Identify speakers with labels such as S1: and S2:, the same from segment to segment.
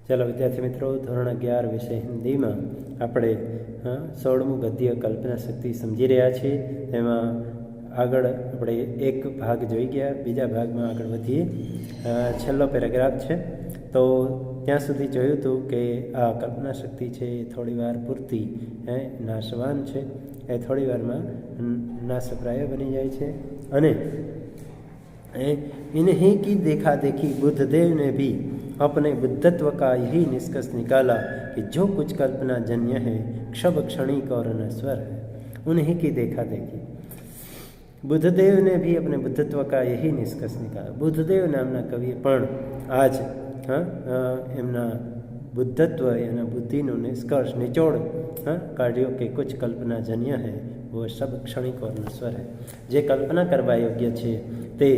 S1: ચાલો વિદ્યાર્થી મિત્રો, ધોરણ 11 વિષય હિન્દીમાં આપણે 16મું ગદ્ય કલ્પના શક્તિ સમજી રહ્યા છીએ. તેમાં આગળ આપણે એક ભાગ જોઈ ગયા, બીજા ભાગમાં આગળ વધીએ. છેલ્લો પેરેગ્રાફ છે. તો ત્યાં સુધી જોયું હતું કે આ કલ્પના શક્તિ છે એ થોડી વાર પૂરતી નાશવાન છે, એ થોડી વારમાં નાશપ્રાય બની જાય છે. અને इन्हीं की देखा देखी बुद्धदेव ने भी अपने बुद्धत्व का यही निष्कर्ष निकाला कि जो कुछ कल्पना जन्य है क्षब क्षणिक और नश्वर है. उन्हीं की देखा देखी बुद्धदेव ने भी अपने बुद्धत्व का यही निष्कर्ष निकाला. बुद्धदेव नामना कविए पण आज एमना बुद्धत्व यानी बुद्धिનો निष्कर्ष निचोड़ काढ़ियो कि कुछ कल्पना जन्य है वो सब क्षणिक और नश्वर है. जे कल्पना करवा योग्य છે તે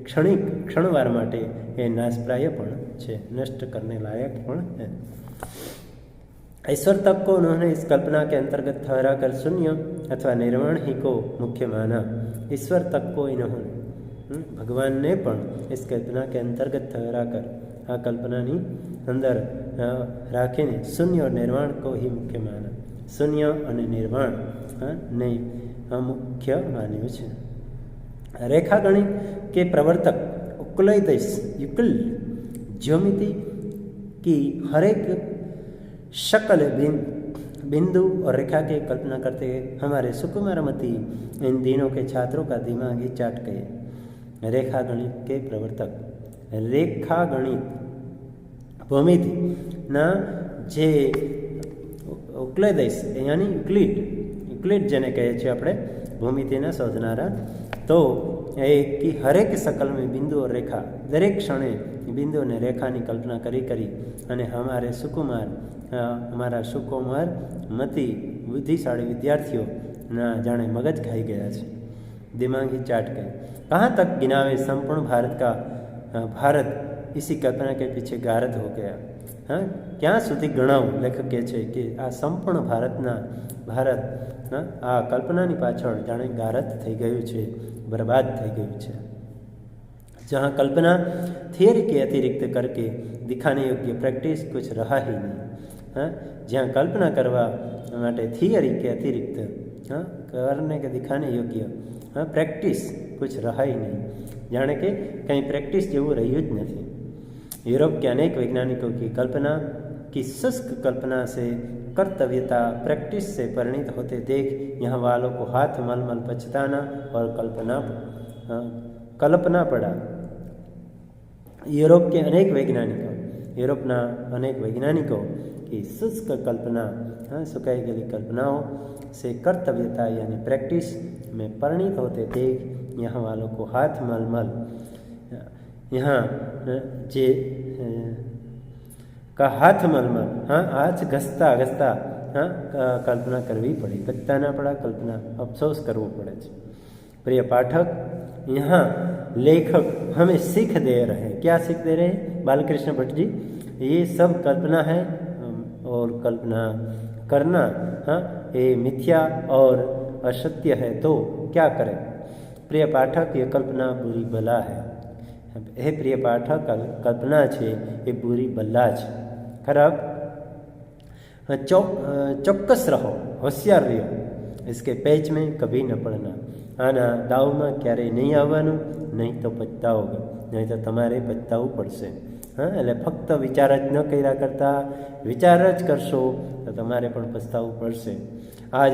S1: क्षणिक क्षणवार माटे ये नाशप्राय पण है, नष्ट करने लायक पण है. ईश्वर तक को उन्होंने इस कल्पना के अंतर्गत ठहरा कर शून्य अथवा निर्वाण ही को मुख्य माना. ईश्वर तक को इन्होंने भगवान ने पण इस कल्पना के अंतर्गत ठहरा कर आ कल्पना नी अंदर राखीने शून्य और निर्वाण को ही मुख्य माना. शून्य और निर्वाण ने मुख्य मान्यु छे. रेखा गणित के प्रवर्तक यूक्लिड ज्योमिति की हरेक शकल बिंदु और रेखा की कल्पना करते हमारे सुकुमारमती इन दिनों के छात्रों का दिमाग ही चाट गए. रेखा गणित के प्रवर्तक रेखा गणित भूमिति ना जे ઉક્લેદૈસ यानी યુક્લિડ જેને કહીએ છીએ આપણે, ભૂમિતિના શોધનારા. તો એ કે હરેક શકલમાં બિંદુ और રેખા દરેક ક્ષણે બિંદુ અને રેખાની કલ્પના કરી અને અમારા સુકુમાર મતી બુદ્ધિશાળી વિદ્યાર્થીઓના જાણે મગજ ખાઈ ગયા છે. दिमाग ही चाट गए. कहाँ तक गिनावे संपूर्ण भारत इसी कल्पना के पीछे गारद हो गया. क्या सुधी गणावुं. लेखक कहे छे कि आ संपूर्ण भारत आ कल्पनानी पाछळ जाणे गारद थई गयुं छे, बर्बाद थई गयुं छे. जहाँ कल्पना थियरी के अतिरिक्त करके दिखाने योग्य प्रैक्टिस कुछ रहा ही नहीं. जहाँ कल्पना करवा माटे थियरी के अतिरिक्त करने के दिखाने योग्य प्रैक्टिस कुछ रहा ही नहीं. जाने के कहीं प्रैक्टिस जेवुं रह्युं ज नथी. यूरोप के अनेक वैज्ञानिकों की कल्पना की शुष्क कल्पना से कर्तव्यता प्रैक्टिस से परिणित होते देख यहाँ वालों को हाथ मलमल पछताना और कल्पना पड़ा. यूरोपना अनेक वैज्ञानिकों की शुष्क कल्पना सुखाई गई कल्पनाओं से कर्तव्यता यानी प्रैक्टिस में परिणित होते देख यहाँ वालों को हाथ मलमल यहाँ जे का हाथ मलमल हाथ घसता कल्पना करवी पड़ी. घसता ना पड़ा, कल्पना अफसोस करवो पड़े. प्रिय पाठक, यहाँ लेखक हमें सीख दे रहे हैं. क्या सीख दे रहे हैं बालकृष्ण भट्ट जी? ये सब कल्पना है और कल्पना करना ये मिथ्या और असत्य है, तो क्या करें? प्रिय पाठक, ये कल्पना बुरी बला है. हे प्रिय पाठक, कल्पना है ये बुरी बला है, खराब. चौक्कस रहो, होशियार रहो, इसके पेच में कभी न पड़ना. आना दाव में क्यारे नहीं आववानुं, नहीं तो पछताओगे, नहीं तो तमारे पछतावू पड़शे. એટલે ફક્ત વિચાર જ ન કર્યા કરતા વિચાર જ કરશો તો તમારે પણ પછતાવું પડશે. आज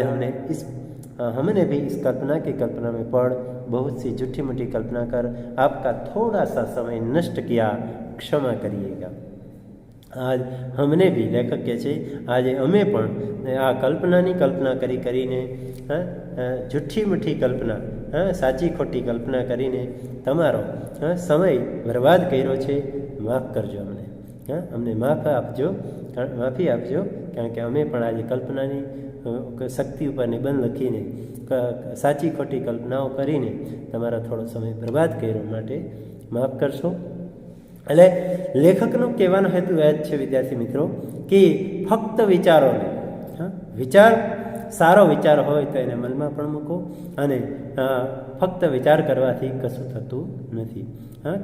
S1: हमने भी इस कल्पना की कल्पना में पड़ बहुत सी झूठी मूठी कल्पना कर आपका थोड़ा सा समय नष्ट किया, क्षमा करिएगा. आज हमने भी लेखक कहे छे आज अमे पण आ कल्पनानी कल्पना करीने झूठी मूठी कल्पना साची खोटी कल्पना करीने तमारो समय बर्बाद कर्यो छे. माफ़ करजो, अमने माफ़ी आपजो, कारण के अमे पण आज कल्पनानी शक्ति पर निबंध लखीने साची खोटी कल्पनाओं करीने तमारा थोड़ो समय बर्बाद कर्यो माटे माफ़ करशो. એટલે લેખકનો કહેવાનો હેતુ એ જ છે વિદ્યાર્થી મિત્રો કે ફક્ત વિચારોને વિચાર સારો વિચાર હોય તો એને અમલમાં પણ મૂકો અને ફક્ત વિચાર કરવાથી કશું થતું નથી.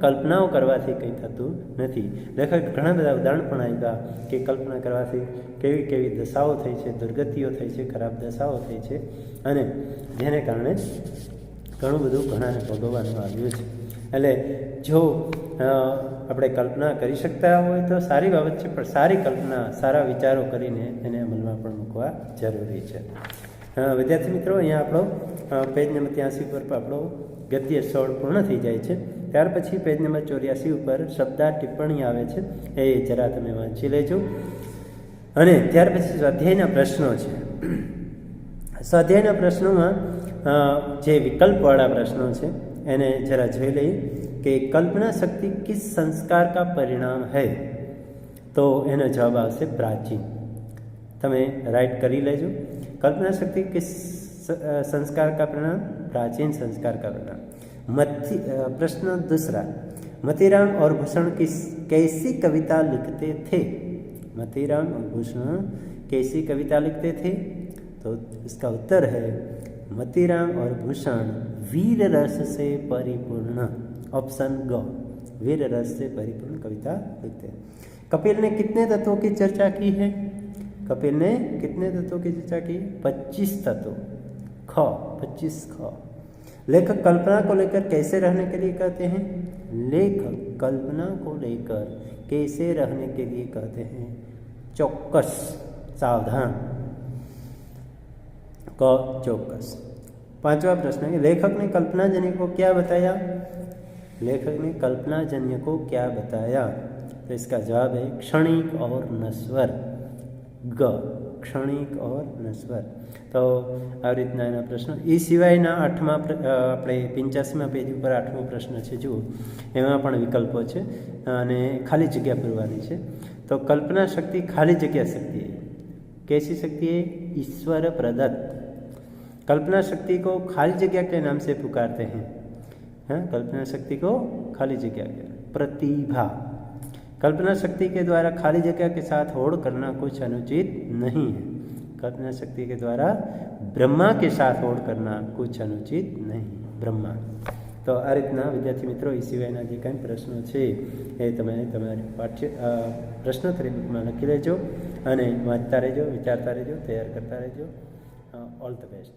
S1: કલ્પનાઓ કરવાથી કંઈ થતું નથી. લેખક ઘણા બધા ઉદાહરણ પણ આપ્યા કે કલ્પના કરવાથી કેવી કેવી દશાઓ થઈ છે, દુર્ગતિઓ થઈ છે, ખરાબ દશાઓ થઈ છે અને જેને કારણે ઘણું બધું ઘણાને ભોગવવાનું આવ્યું છે. એટલે જો આપણે કલ્પના કરી શકતા હોય તો સારી બાબત છે, પણ સારી કલ્પના, સારા વિચારો કરીને એને અમલમાં પણ મૂકવા જરૂરી છે. વિદ્યાર્થી મિત્રો, અહીંયા આપણો પેજ નંબર 83 પર આપણો ગદ્ય 16 પૂર્ણ થઈ જાય છે. ત્યાર પછી પેજ નંબર 84 ઉપર શબ્દાર્થ ટિપ્પણી આવે છે, એ જરા તમે વાંચી લેજો. અને ત્યાર પછી સ્વાધ્યાયના પ્રશ્નો છે. સ્વાધ્યાયના પ્રશ્નોમાં જે વિકલ્પવાળા પ્રશ્નો છે એને જરા જોઈ લઈએ કે કલ્પના શક્તિ કિસ સંસ્કાર કા પરિણામ है, તો એનો જવાબ આવશે પ્રાચીન. તમે રાઈટ કરી લેજો. कल्पना शक्ति किस संस्कार का परिणाम? प्राचीन संस्कार का परिणाम. प्रश्न दूसरा, मतीराम और भूषण कैसी कविता लिखते थे? मतीराम और भूषण कैसी कविता लिखते थे? तो इसका उत्तर है मतीराम और भूषण वीर रस से परिपूर्ण. ऑप्शन ग, वीर रस से परिपूर्ण कविता लिखते हैं. कपिल ने कितने तत्वों की चर्चा की है? कपिल ने कितने तत्वों की चर्चा की? 25 तत्व. ख, 25 ख. लेखक कल्पना को लेकर कैसे रहने के लिए कहते हैं? लेखक कल्पना को लेकर कैसे रहने के लिए कहते हैं? चौकस, सावधान. क, चौकस. पांचवा प्रश्न है, लेखक ने कल्पनाजन्य को क्या बताया? लेखक ने कल्पनाजन्य को क्या बताया? तो इसका जवाब है क्षणिक और नश्वर. ग, क्षणिक और नश्वर. तो आ રીતના એના પ્રશ્નો. એ સિવાયના 8મા આપણે 85મા પેજ ઉપર 8મો પ્રશ્ન છે, જુઓ, એમાં પણ વિકલ્પો છે અને ખાલી જગ્યા પૂરવાની છે. તો કલ્પના શક્તિ ખાલી જગ્યા શક્તિ है. कैसी शक्ति है? ईश्वर प्रदत्त. कल्पना शक्ति को खाली जगह के नाम से पुकारते हैं. हाँ, कल्पना शक्ति को खाली जगह के प्रतिभा. कल्पना शक्ति के द्वारा खाली जगह के साथ होड़ करना कुछ अनुचित नहीं है. कल्पना शक्ति के द्वारा ब्रह्मा के साथ होड़ करना कुछ अनुचित नहीं. ब्रह्मा. तो आ રીતના વિદ્યાર્થી મિત્રો એ સિવાયના જે કાંઈ પ્રશ્નો છે એ તમે તમારી પ્રશ્નોત્તરી બુકમાં લખી લેજો અને વાંચતા રહેજો, વિચારતા રહેજો, તૈયાર કરતા રહેજો. All the best.